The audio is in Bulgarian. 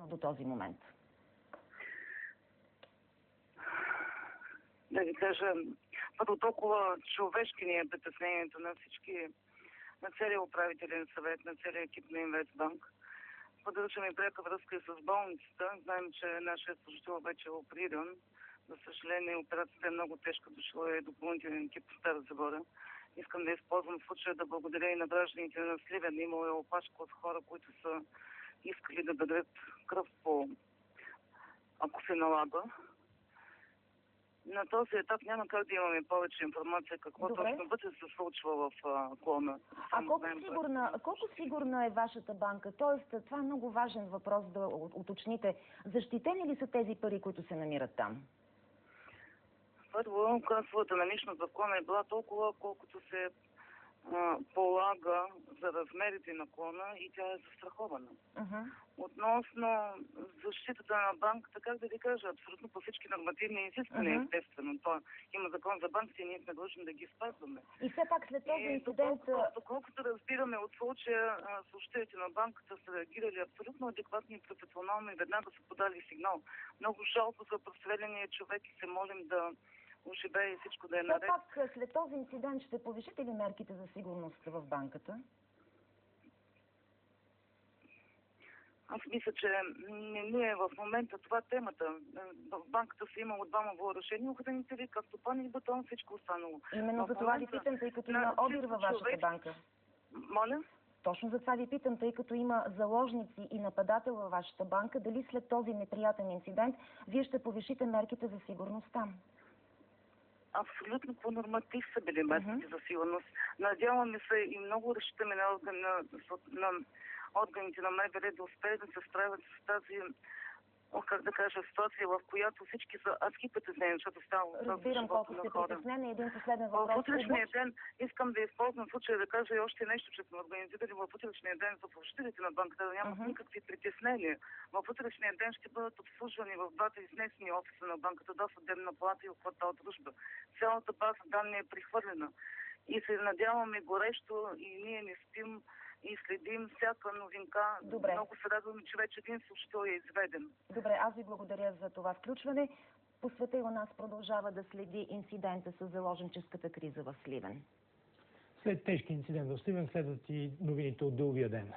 до този момент? Да ви кажа, първо толкова човешки ни е притеснението на всички, на целия управителен съвет, на целия екип на Инвестбанк. Поддържаме пряка връзка и с болницата. Знаем, че нашия служител вече е опериран. За съжаление, операцията е много тежка, дошъл е допълнителен екип в Стара Загора. Искам да използвам случая да благодаря и на гражданите на Сливен. Имало е опашка от хора, които са искали да дадат кръв ако се налага. На този етап няма как да имаме повече информация какво точно вътре се случва в клона. А колко сигурна е вашата банка? Тоест, това е много важен въпрос да уточните. Защитени ли са тези пари, които се намират там? Първо, касовата наличност в клона е била толкова, колкото се полага за размерите на клона и тя е застрахована. Относно защитата на банката, как да ви кажа, абсолютно по всички нормативни изисквания, естествено. Има закон за банките и ние сме длъжни да ги спазваме. И все пак след този инцидент... Доколкото разбираме от случая, служителите на банката са реагирали абсолютно адекватно и професионално и веднага са подали сигнал. Много жалко за простреления човек и се молим да оживее и всичко да е наред. Все пак след този инцидент ще повишите ли мерките за сигурност в банката? Аз мисля, че не е в момента това темата. В банката са имало двама въоръжени охранители, както пани и батон, всичко останало. Именно за това ви питам, тъй като има одир във вашата банка. Моля? Точно за това ви питам, тъй като има заложници и нападател във вашата банка, дали след този неприятен инцидент вие ще повишите мерките за сигурност там? Абсолютно по норматив са били мерките за сигурност. Надяваме се и много разчитаме на органите на МВР да успеят да се справят с тази, как да кажа, ситуация, в която всички са адски притеснени, защото става въпрос за Разбирам колко сте притеснени. Един последен въпрос. В утрешния ден искам да използвам случая да кажа и още нещо, че сме организирали в утрешния ден за служителите на банката да нямат никакви притеснения. В утрешния ден ще бъдат обслужвани в двата изнесени офиса на банката до съдебна палата и в квартал Дружба. Цялата база данни е прихвърлена. И се надяваме горещо и ние не спим и следим всяка новинка. Добре. Много се радваме, че вече един служител е изведен. Добре, аз ви благодаря за това включване. По света и у нас продължава да следи инцидента с заложническата криза в Сливен. След тежки инцидент в Сливен следват и новините от дългия ден.